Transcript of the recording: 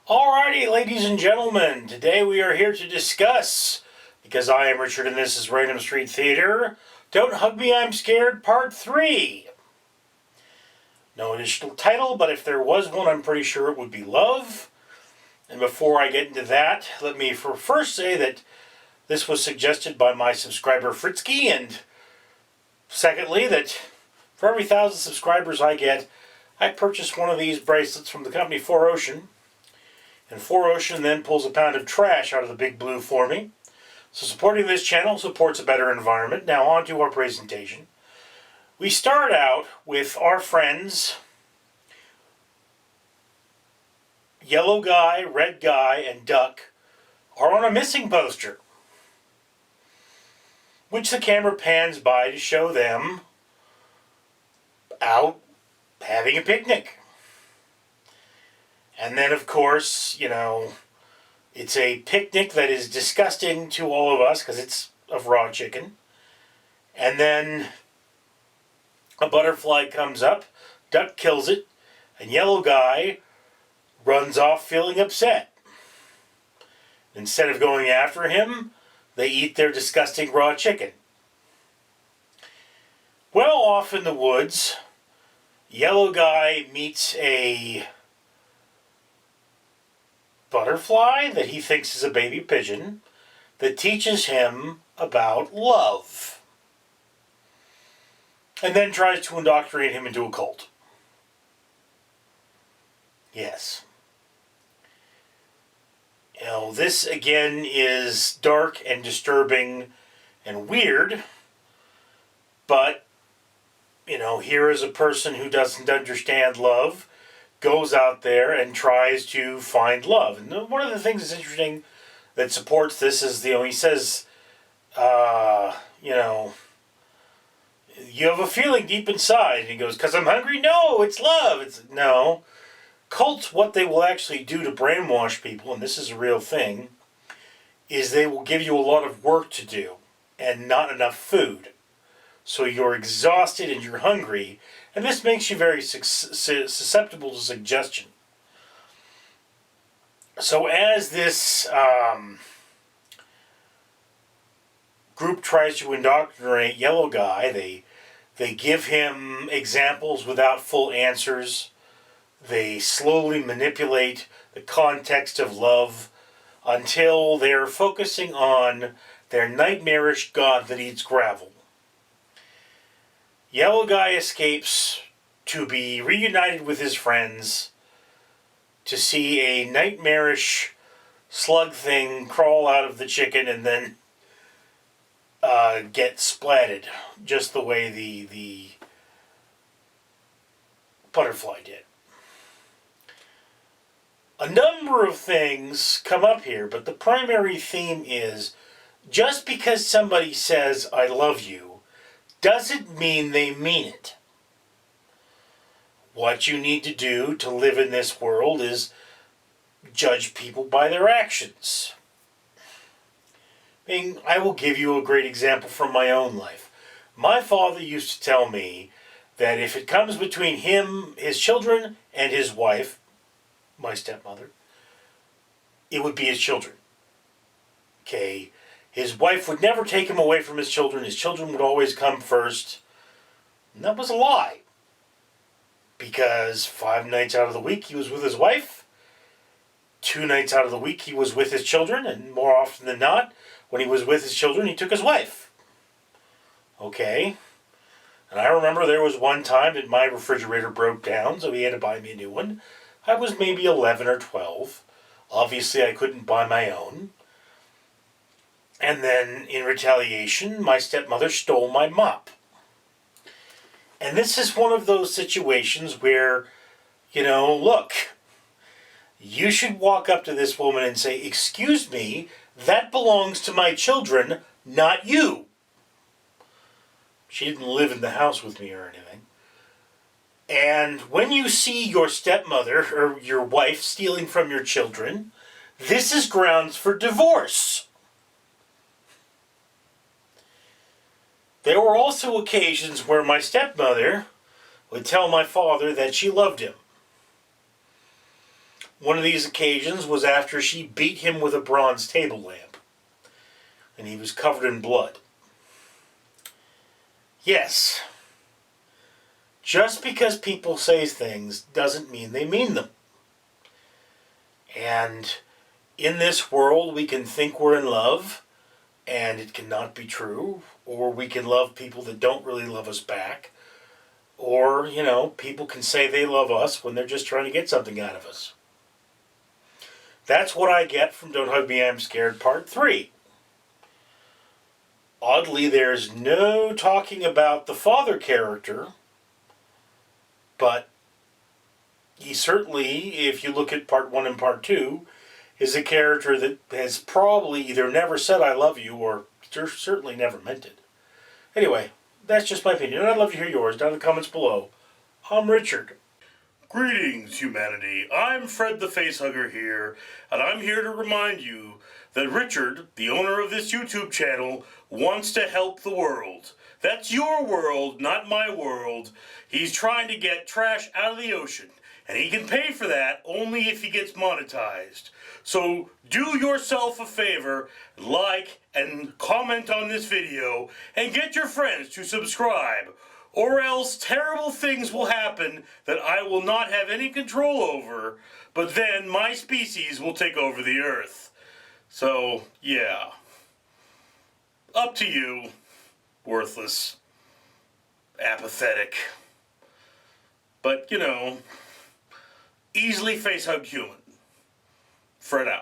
Alrighty, ladies and gentlemen, today we are here to discuss, because I am Richard and this is Random Street Theater, Don't Hug Me, I'm Scared, Part 3. No additional title, but if there was one, I'm pretty sure it would be Love. And before I get into that, let me first say that this was suggested by my subscriber Fritzky, and secondly, that for every 1,000 subscribers I get, I purchase one of these bracelets from the company 4Ocean. And 4Ocean then pulls a pound of trash out of the big blue for me. So supporting this channel supports a better environment. Now on to our presentation. We start out with our friends Yellow Guy, Red Guy, and Duck are on a missing poster, which the camera pans by to show them out having a picnic. And then, of course, it's a picnic that is disgusting to all of us because it's of raw chicken. And then a butterfly comes up, Duck kills it, and Yellow Guy runs off feeling upset. Instead of going after him, they eat their disgusting raw chicken. Well off in the woods, Yellow Guy meets a butterfly that he thinks is a baby pigeon that teaches him about love, and then tries to indoctrinate him into a cult. Yes. This again is dark and disturbing and weird, but here is a person who doesn't understand love, goes out there and tries to find love. And one of the things that's interesting that supports this is, he says, you have a feeling deep inside. And he goes, 'cause I'm hungry? No, it's love. No. Cults, what they will actually do to brainwash people, and this is a real thing, is they will give you a lot of work to do and not enough food. So you're exhausted and you're hungry, and this makes you very susceptible to suggestion. So as this group tries to indoctrinate Yellow Guy, they give him examples without full answers. They slowly manipulate the context of love until they're focusing on their nightmarish god that eats gravel. Yellow Guy escapes to be reunited with his friends to see a nightmarish slug thing crawl out of the chicken and then get splatted, just the way the butterfly did. A number of things come up here, but the primary theme is just because somebody says, "I love you," doesn't mean they mean it. What you need to do to live in this world is judge people by their actions. I will give you a great example from my own life. My father used to tell me that if it comes between him, his children, and his wife, my stepmother, it would be his children. Okay? His wife would never take him away from his children. His children would always come first. And that was a lie. Because 5 nights out of the week he was with his wife. 2 nights out of the week he was with his children. And more often than not, when he was with his children, he took his wife. Okay? And I remember there was one time that my refrigerator broke down, so he had to buy me a new one. I was maybe 11 or 12. Obviously I couldn't buy my own. And then, in retaliation, my stepmother stole my mop. And this is one of those situations where, look, you should walk up to this woman and say, "Excuse me, that belongs to my children, not you." She didn't live in the house with me or anything. And when you see your stepmother or your wife stealing from your children, this is grounds for divorce. There were also occasions where my stepmother would tell my father that she loved him. One of these occasions was after she beat him with a bronze table lamp, and he was covered in blood. Yes, just because people say things doesn't mean they mean them. And in this world, we can think we're in love, and it cannot be true, or we can love people that don't really love us back, or, people can say they love us when they're just trying to get something out of us. That's what I get from Don't Hug Me, I'm Scared Part 3. Oddly, there's no talking about the father character, but he certainly, if you look at Part 1 and Part 2, is a character that has probably either never said I love you or certainly never meant it. Anyway, that's just my opinion, and I'd love to hear yours down in the comments below. I'm Richard. Greetings, humanity. I'm Fred the Facehugger here, and I'm here to remind you that Richard, the owner of this YouTube channel, wants to help the world. That's your world, not my world. He's trying to get trash out of the ocean, and he can pay for that only if he gets monetized. So do yourself a favor, like and comment on this video, and get your friends to subscribe. Or else terrible things will happen that I will not have any control over, but then my species will take over the earth. So, yeah. Up to you. Worthless. Apathetic. But, easily face-hug human. Fred out.